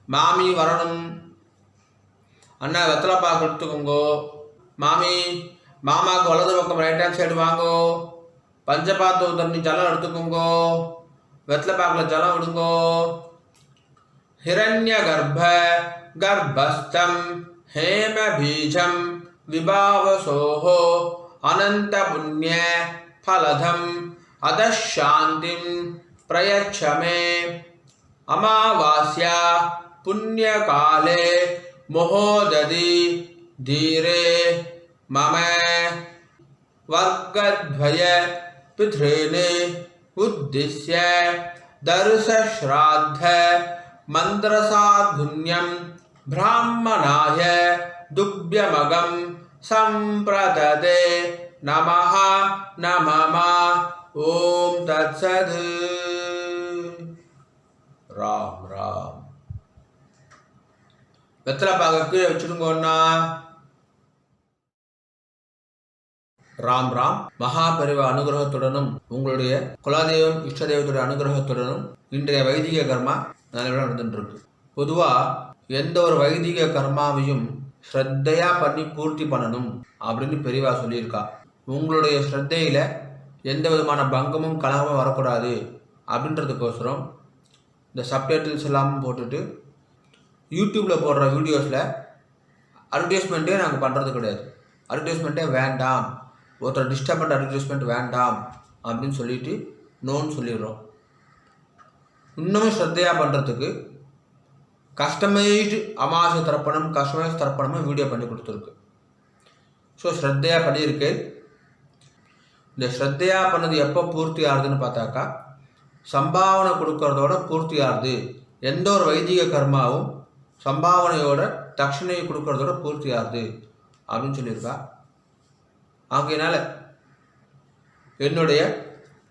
மாமி வரணும். அண்ணா வெத்தலை பாக்கு எடுத்துக்கோங்கோ. மாமி மாமாவுக்கு வலது பக்கம் ரைட் ஹேண்ட் சைடு வாங்கோ. பஞ்சபாத்து தண்ணி ஜலம் எடுத்துக்கோங்கோ. வெத்தலை பாக்கில் ஜலம் விடுங்கோ. ஹிரண்ய கர்ப்ப கர்ப்பஸ்தம் ஹேம பீஜம் விபாவசோஹோ அனந்த புண்ணிய ஃபலதம் அதசாந்திம் பிரயச்சமே. அமாவாஸ்யா புண்ணியகாலே மோததி தீரே மம வர்க்கத்வய பித்ரேனே உத்திஸ்ய தர்சஸ்ராத்த மந்திரசாத்புண்யம் பிராமணாய துப்யமகம் சம்பிரததே நமஹ நமம. ஓம் தத்சத். ராம் ராம். வெத்தலை பாக்க கீழே வச்சுடுங்கோன்னா ராம் ராம். மகாபரிவ அனுகிரகத்துடனும் உங்களுடைய குலதெய்வம் இஷ்ட தெய்வத்துடைய அனுகிரகத்துடனும் இன்றைய வைதிக கர்மா நல்லபடியாக நடந்துட்டு இருக்கு. பொதுவாக எந்த ஒரு வைதிக கர்மாவையும் ஸ்ரத்தையா பண்ணி பூர்த்தி பண்ணணும் அப்படின்னு பெரியவா சொல்லியிருக்கா. உங்களுடைய ஸ்ரத்தையில எந்த விதமான பங்கமும் கலகமும் வரக்கூடாது அப்படின்றதுக்கோசரம் இந்த சப்டைட்டில்ஸ் எல்லாம் போட்டுட்டு யூடியூப்பில் போடுற வீடியோஸில் அட்வர்டைஸ்மெண்ட்டே நாங்கள் பண்ணுறது கிடையாது. அட்வர்டைஸ்மெண்ட்டே வேண்டாம், ஒருத்தர் டிஸ்டர்ப் பண்ணுற அட்வர்டைஸ்மெண்ட் வேண்டாம் அப்படின்னு சொல்லிட்டு நோன்னு சொல்லிடுறோம். இன்னமும் ஸ்ரத்தையாக பண்ணுறதுக்கு கஸ்டமைஸ்டு அமாவாசை தர்ப்பணம், கஸ்டமைஸ் தர்ப்பணமும் வீடியோ பண்ணி கொடுத்துருக்கு. ஸோ ஸ்ரத்தையாக பண்ணியிருக்கு. இந்த ஸ்ரத்தையாக பண்ணது எப்போ பூர்த்தி ஆகுதுன்னு பார்த்தாக்கா, சம்பாவனை கொடுக்கறதோட பூர்த்தி ஆகுது. எந்த ஒரு வைதிக கர்மாவும் சம்பாவனையோட தட்சிணையை கொடுக்கறதோட பூர்த்தி ஆகுது அப்படின்னு சொல்லியிருக்கா. ஆகையினால என்னுடைய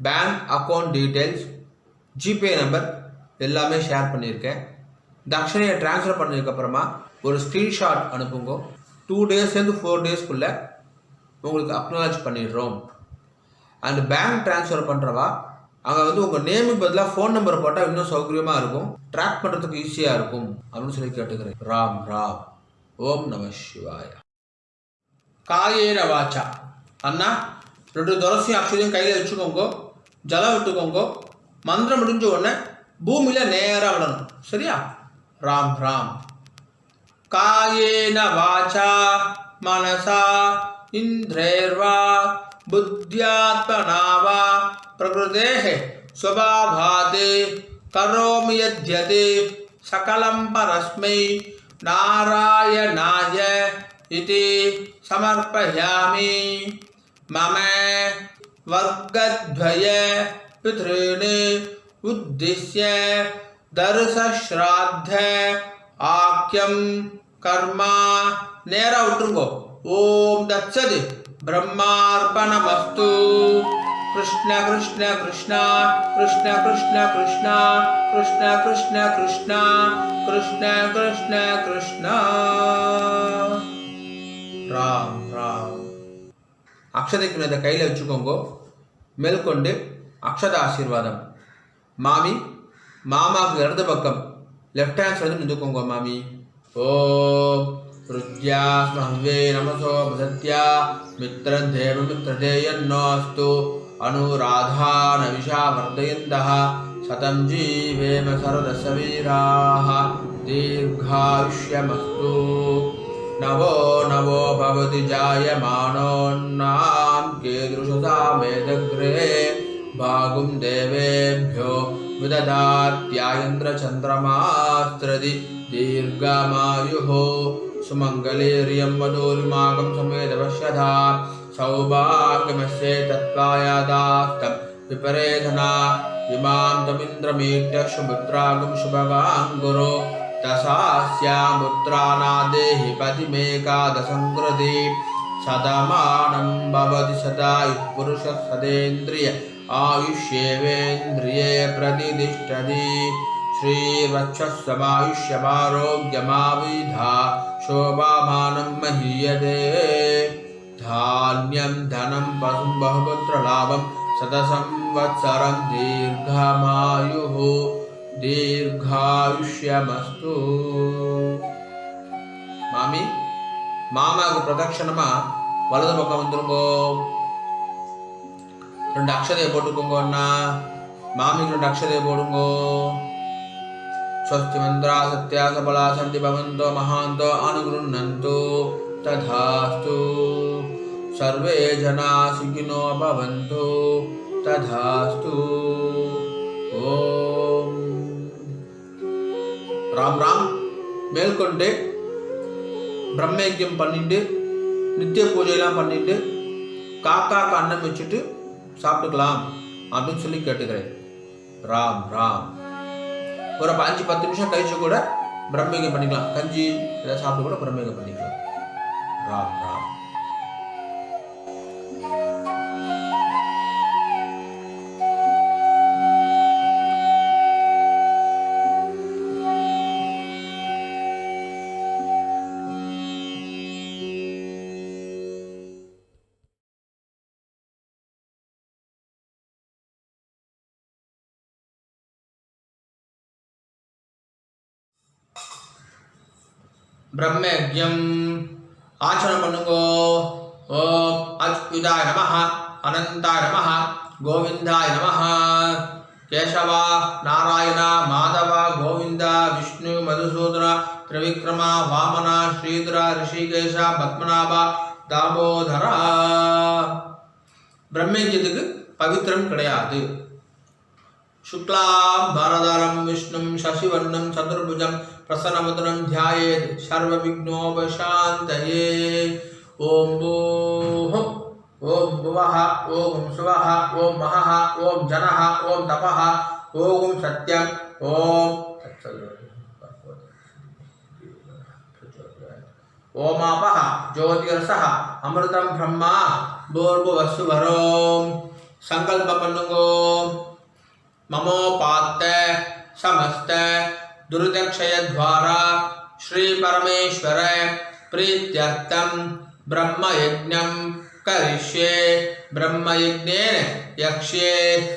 bank account details, GPay number எல்லாமே ஷேர் பண்ணியிருக்கேன். தட்சிணையை ட்ரான்ஸ்ஃபர் பண்ணதுக்கப்புறமா ஒரு ஸ்க்ரீன்ஷாட் அனுப்புங்க. 2 டேஸ்லேருந்து 4 டேஸ்க்குள்ளே உங்களுக்கு அக்னாலஜ் பண்ணிடுறோம். அண்ட் பேங்க் ட்ரான்ஸ்ஃபர் பண்ணுறவா அங்கே வந்து உங்கள் நேமுக்கு பதிலாக ஃபோன் நம்பர் போட்டால் இன்னும் சௌகரியமாக இருக்கும், ட்ராக் பண்ணுறதுக்கு ஈஸியாக இருக்கும் அப்படின்னு சொல்லி கேட்டுக்கிறேன். ராம் ராம். ஓம் நம சிவாய. காயேன வாச்சா. அண்ணா 2 துளசி அக்ஷதையும் கையில் வச்சுக்கோங்க, ஜலம் விட்டுக்கோங்க. மந்திரம் முடிஞ்ச உடனே பூமியில் நேராக விடணும். சரியா? ராம் ராம். காயேன வாச்சா மனசா இந்திரேர்வா புத்தியாத்மனா வா பிரகிருதேஹ ஸ்வபாவாத் கரோமி யத்யத் சகலம் பரஸ்மை நாராயணாய இதி சமர்ப்பயாமி. மம வர்க்கத்வய பித்ருன் உத்திஸ்ய தர்சஸ்ராத்த ஆக்யம் கர்மா. நேரா விட்டுருங்கோ. ஓம் தத்சத் பிரம்மார்ப்பணமஸ்து. கிருஷ்ண கிருஷ்ண கிருஷ்ண கிருஷ்ண கிருஷ்ண கிருஷ்ண கிருஷ்ண கிருஷ்ண கிருஷ்ண கிருஷ்ண கிருஷ்ண கிருஷ்ண. ராம் ராம். அக்ஷதைக்கு இதை கையில் வச்சுக்கோங்க. மேற்கொண்டு அக்ஷத ஆசீர்வாதம். மாமி, மாமாவுக்கு இடது பக்கம் லெஃப்ட் ஹேண்ட் சைடு நின்றுக்கோங்க மாமி. ஓம் ருத்யா ஸ்மஹ்வே நமசோ மசத்யா மித்ரதேவ மித்ரதேயன்னோஸ்து அனுராதா நவிஷா வர்தயந்தः சதம் ஜீவேம சரதசவீராः தீர்காயுஷ்யமஸ்து. நவோ நவோ பவதி ஜாயமானோன்னாம் கீதృశசா மேதக்ரே பாகும் தேவேभ्यो விததாத்யாயந்திர சந்திரமாஸ்திரதி தீர்காமாயுः சுமங்கலேரியம் வதோரிமாகம் சமேதவஷ்யதா சௌபாகியமஸ்யே தத்வாயாதாஸ்தம் விபரேதனா இமாம் தமிந்திரமீட்ய சுபுத்ராகும் சுபகாங்குரு தசாஸ்யாமுத்ராநாதேஹி பதிமேகாதசங்கிருதி சதமானம் பவதி சதாயுः புருஷः சதேந்திரிய ஆயுஷ்யேவேந்திரியே பிரதிதிஷ்டதி. ஸ்ரீவத்சமாயுஷ்யமாரோக்யமாவிதா சோபாமானம் மஹீயதே. தான்யம் தனம் பசும் பகுபுத்திரலாபம் சதசம்வத்சரம் தீர்ఘமாயுः தீர்காயுஷ்யமஸ்து. மாமி, மாமாவுக்கு பிரதட்சணமா வலது பக்கம் வந்துருங்கோ. 2 அக்ஷதையை போட்டுக்கோங்க அண்ணா. மாமிக்கு 2 அக்ஷதையை போடுங்கோ. ஸ்வஸ்தி மந்திரா சத்யா சபலா சந்தி பவந்தோ மகாந்தோ அனுகிருண்ணந்து ததாஸ்து. சர்வே ஜனா சுகினோ பவந்து ததாஸ்து. ஓம் ராம் ராம். மேற்கொண்டு பிரம்மயஜ்யம் பண்ணிட்டு நித்திய பூஜையெல்லாம் பண்ணிட்டு காக்காக்கு அன்னம் வச்சுட்டு சாப்பிட்டுக்கலாம் அப்படின்னு சொல்லி கேட்டுக்கிறேன். ராம் ராம். ஒரு 5-10 நிமிஷம் கழிச்சு கூட பிரம்மயஜ்யம் பண்ணிக்கலாம். கஞ்சி ஏதாவது சாப்பிட்டு கூட பிரம்மயஜ்யம் பண்ணிக்கலாம். ராம் ராம். பிரம்மயஜ்யம் ஆச்சரணம் பண்ணுங்கோ. ஓம் அச்சுதாய நமஹ, அனந்தாய நமஹ, கோவிந்தாய நமஹ. கேசவா நாராயணா மாதவா கோவிந்தா விஷ்ணு மதுசூதனா திரிவிக்ரமா வாமனா ஸ்ரீதரா ரிஷிகேஷா பத்மநாபா தாமோதரா. பிரம்மயஜத்துக்கு பவித்திரம் கிடையாது. சுக்லாம் பரதரம் விஷ்ணும் சசிவர்ணம் சதுர்புஜம் பிரசன்னவதனம் தியாயேத் சர்வ விக்னோபசாந்தயே. ஓம் பூஹ ஓம் புவஹ ஓம் சுவஹ ஓம் மஹஹ ஓம் ஜனஹ ஓம் தபஹ ஓம் சத்யம் ஓம் ஓமாபஹ ஜோதிரசஹ அமிர்தம் பிரம்மா பூர்புவசுவரோம். சங்கல்பம் பண்ணுங்கோ. மமோபாத்த சமஸ்த துர்தக்ஷயத்வாரா ஸ்ரீ பரமேஸ்வர பிரீத்யர்த்தம் பிரம்மயஜ்ஞம் கரிஷ்யே. பிரம்மயஜ்ஞேன யக்ஷ்யே.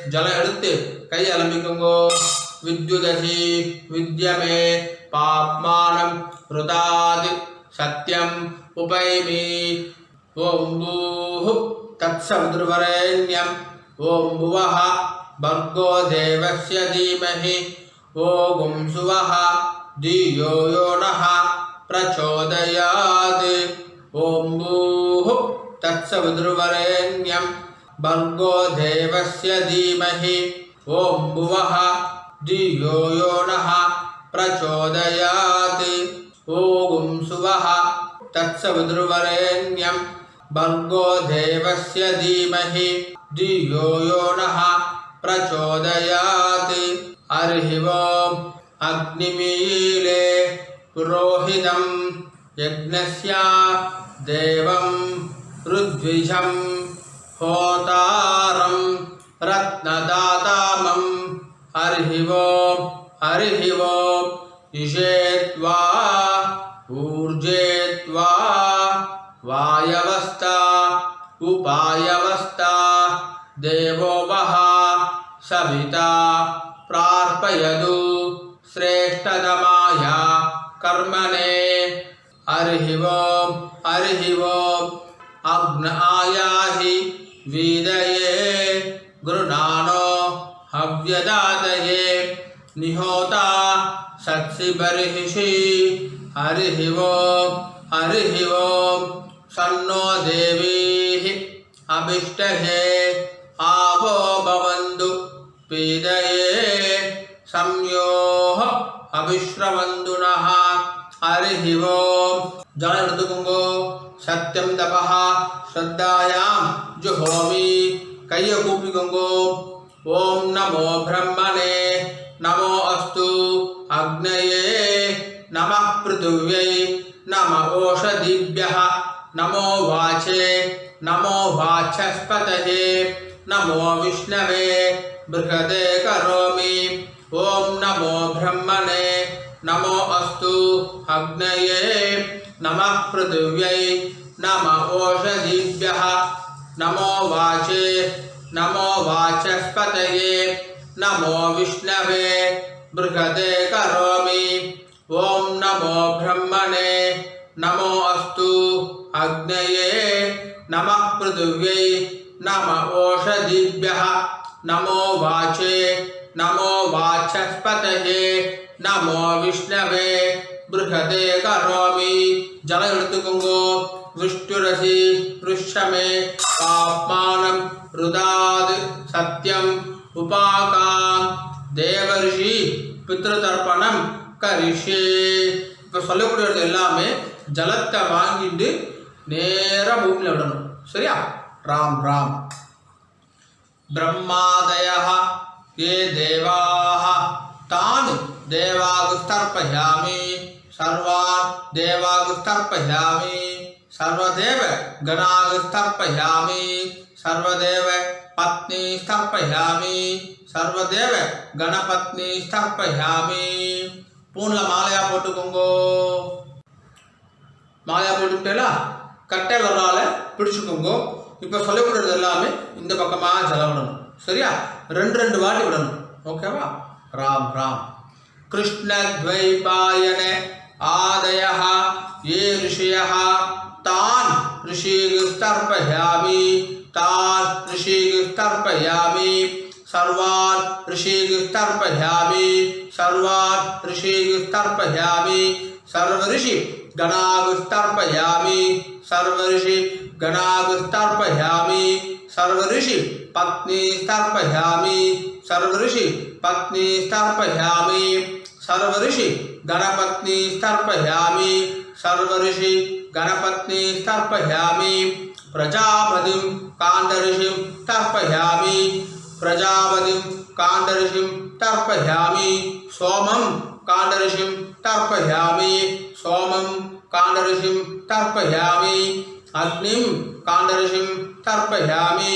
ஜலம் எடுத்து கை அலம்பிக்குங்கோ. வித்யுதசி வித்யமே பாப்மானம் ருதாத் சத்யம் உபைமி. ஓம் பூஹ தத்சவிதுர்வரேண்யம் ஓம் புவஹ भर्गो देवस्य धीमहि ओम सुवः धियो यो नः प्रचोदयात्. ओम भूः तत्सवितुर्वरेण्यं भर्गो देवस्य धीमहि ओम भुवः धियो यो नः प्रचोदयात्. ओम सुवः तत्सवितुर्वरेण्यं भर्गो देवस्य धीमहि धियो यो नः प्रचोदयात्. हरि ओम्. अग्निमीले पुरोहितं यज्ञस्य देवं ऋद्विजं होतारं रत्नदातामं. हरि ओम्. हरि ओम्. इषेत्वा ऊर्जेत्वा वायवस्था उपायवस्था देवो वः सविता प्रार्पयतु श्रेष्ठतमाय कर्मणे. हरि ओम्. हरि ओम्. अग्नायाहि वीदये गुरुनानो हव्यदातये निहोता सत्सि बर्हिषि. हरि ओम्. हरि ओम्. सन्नो देवीः अभिष्टहे आवो भवन्तु पीदये संयोः अभिश्रवन्तु नः. हरि ओम्. जल எடுத்துக்கோங்கோ. சத்யம் தபஹ ஸ்ரத்தாயாம் ஜுஹோமி. கையை கூப்பிக்கோங்கோ. ஓம் நமோ பிரம்மணே நமோ அஸ்து அக்னயே நமः பிருதிவ்யை நம ஓஷதிभ्यः நமோ வாச்சே நமோ வாச்சஸ்பதயே நமோ விஷ்ணவே பிருகதே கரோமி. ஓம் நமோ பிரம்மணே நமோ அஸ்து அக்னயே நமः பிருதிவ்யை நம ஓஷதிभ्यः நமோ வாச்சே நமோ வாச்சஸ்பதயே நமோ விஷ்ணவே பிருகதே கரோமி. ஓம் நமோ பிரம்மணே நமோ அஸ்து அக்னயே நமः பிருதிவ்யை நம ஓஷதிभ्यः நமோ வாச்சே நமோ வாச்சஸ்பதயே நமோ விஷ்ணவே பிருகதே கரோமி. ஜலம் எடுத்துக்கோங்கோ. விஷ்ணுரசி ருஷ்யமே பாப்மானம் ருதாத் சத்யம் உபாகாம் தேவரிஷி பித்ருதர்ப்பணம் கரிஷே. இப்போ சொல்லக்கூடியது எல்லாமே ஜலத்தை வாங்கிட்டு நேராக பூமியில் விடணும். சரியா? ராம் ராம். ब्रह्मादयः ये देवाः तान् देवागुस्तर्पयामि सर्वान् देवागुस्तर्पयामि सर्वदेव गणागुस्तर्पयामि सर्वदेव पत्नी स्थर्पयामि सर्वदेव गणपत्नी स्थर्पयामि. பூனில் மாலையாக போட்டுக்கோங்கோ. மாலையாக போட்டுக்கிட்டேல கட்டை வரலால பிடிச்சுக்கோங்கோ. இப்போ சொல்லப்படுறது எல்லாமே இந்த பக்கமாக ஜலம் விடணும். சரியா? ரெண்டு வாட்டி விடணும். ஓகேவா? ராம் ராம். கிருஷ்ணத்வைபாயன ஆதயः ये ऋषयः तान् ऋषिस्तर्पयामि तान् ऋषिस्तर्पयामि सर्वान् ऋषिभिः तर्पयामि सर्वान् ऋषिभिः तर्पयामि सर्वऋषि गणाभिः तर्पयामि सर्वऋषि गणाभिः तर्पयामि सर्वऋषि पत्नी तर्पयामि सर्वऋषि पत्नी तर्पयामि सर्वऋषि गणपत्नी तर्पयामि सर्वऋषि गणपत्नी तर्पयामि प्रजापतिं काण्डऋषिं तर्पयामि प्रजापतिं काण्डऋषिं तर्पयामि सोमं काण्डऋषिं तर्पयामि सोमं काण्डऋषिं तर्पयामि अग्निं काण्डऋषिं तर्पयामि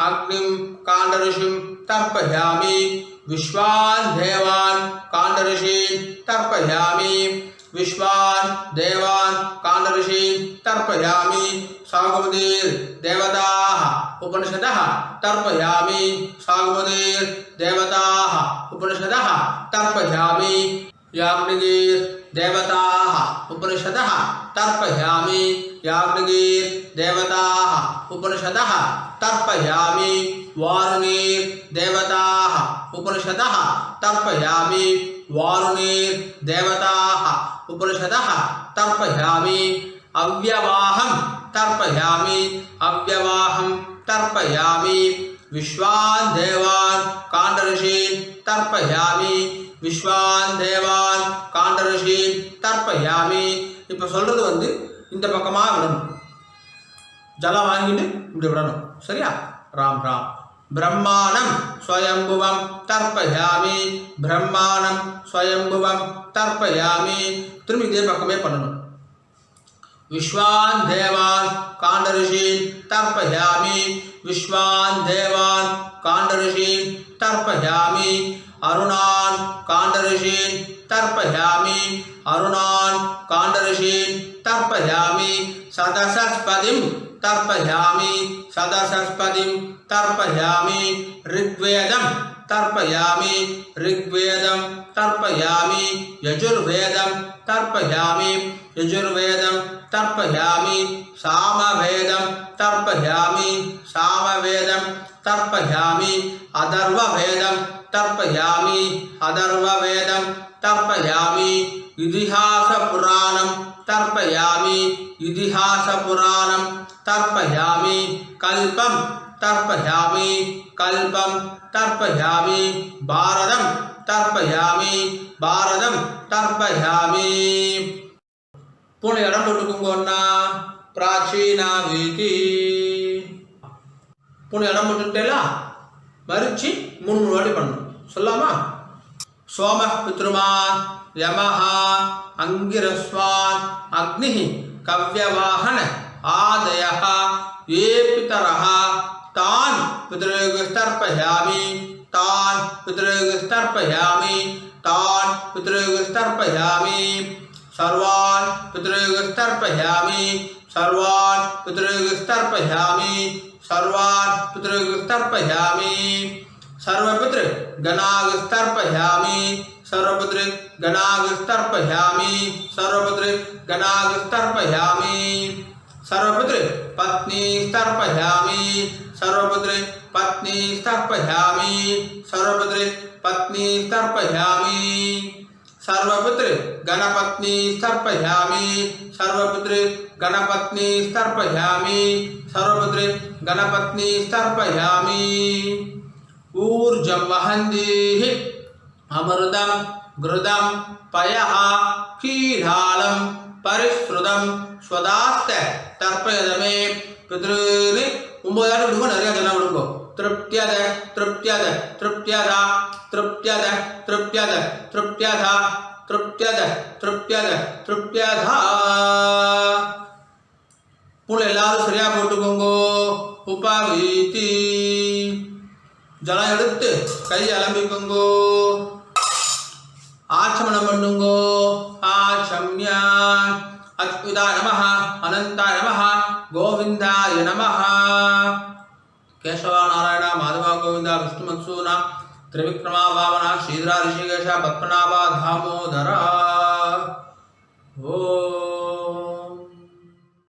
अग्निं काण्डऋषिं तर्पयामि विश्वान् देवान् काण्डऋषीन् तर्पयामि विश्वान् देवान् काण्डऋषीन् तर्पयामि सागमदीर्देवताः उपनिषदः तर्पयामि सागमदीर्देवताः उपनिषदः तर्पयामि याज्ञिकीर्देवताः उपनिषदः तर्पयामि याज्ञिकीर्देवताः उपनिषदः तर्पयामि वारुणीर्देवताः उपनिषदः तर्पयामि वारुणीर्देवताः उपनिषदः तर्पयामि अव्यवाहं तर्पयामि अव्यवाहं तर्पयामि विश्वान् देवान् काण्डऋषीन् तर्पयामि विश्वान् देवान् काण्डऋषीन् तर्पयामि இப்போ சொல்றது வந்து இந்த பக்கமா விடணும் ஜலம் வாங்கிட்டு இப்படி விடணும் சரியா ராம் ராம் ब्रह्माणं स्वयंभुवं तर्पयामि ब्रह्माणं स्वयंभुवं तर्पयामि திரும்பி இதே பக்கமே பண்ணணும் विश्वान् देवान् काण्डऋषीन् तर्पयामि विश्वान् देवान् काण्डऋषीन् तर्पयामि अरुणान् काण्डऋषीन् तर्पयामि अरुणान् काण्डऋषीन् तर्पयामि सदसस्पतिं तर्पयामि सदसस्पतिं तर्पयामि ऋग्वेदं तर्पयामि ऋग्वेदं तर्पयामि यजुर्वेदं तर्पयामि यजुर्वेदं तर्पयामि सामवेदं तर्पयामि सामवेदं तर्पयामि अथर्ववेदं तर्पयामि अथर्ववेदं तर्पयामि इतिहासपुराणं तर्पयामि इतिहासपुराणं तर्पयामि कल्पं तर्पयामि कल्पं तर्पयामि भारतं तर्पयामि भारतं तर्पयामि पुणे इடம் போட்டுக்கோங்கண்ணா பிராச்சீனா வீதி புणे இடம் போட்டுட்டேலா மரிச்சி மூணு வாட்டி பண்ணணும் சொல்லாமா सोम पितृमान् यमः अंगिरस्वान् अग्निः कव्यवाहन आदयः ये पितरः तान् पितृगस्तर्पयामि तान् पितृगस्तर्पयामि तान् पितृगस्तर्पयामि सर्वान् पितृगस्तर्पयामि सर्वान् पितृगस्तर्पयामि सर्वान् पितृगस्तर्पयामि सर्वपितृ गणागस्तर्पयामि सर्वपितृ गणागस्तर्पयामि सर्वपितृ गणागस्तर्पयामि सर्वपितृ पत्नी तर्पयामि सर्वपितृ पत्नी तर्पयामि सर्वपितृ पत्नी तर्पयामि सर्वपितृ गणपत्नी तर्पयामि सर्वपितृ गणपत्नी तर्पयामि सर्वपितृ गणपत्नी तर्पयामि ऊर्जं वहन्तीः अमृतं घृतं पयः क्षीरालं परिश्रुतं स्वदास्त तर्पयदमे पितॄन् 9 ஆண்டு விடுங்க நிறைய ஜனம் விடுங்க तृप्त्यद तृप्त्यद तृप्त्यद तृप्त्यद तृप्त्यद तृप्त्यद तृप्त्यद तृप्त्यद तृप्त्यद पुणे எல்லாரும் சரியா போட்டுக்கோங்க உபவீதி ஜலம் எடுத்து கை அலம்பிக்கோங்கோ ஆச்சமனம் பண்ணுங்கோ ஆச்சம்யா அத்விதாய நமः அனந்தாய நமः கோவிந்தாய நமः கேசவ நாராயண மாதவ கோவிந்த விஷ்ணு மன்சூன त्रिविक्रमा वामन श्रीधरा ऋषिकेश पद्मनाभ दामोदर। ओ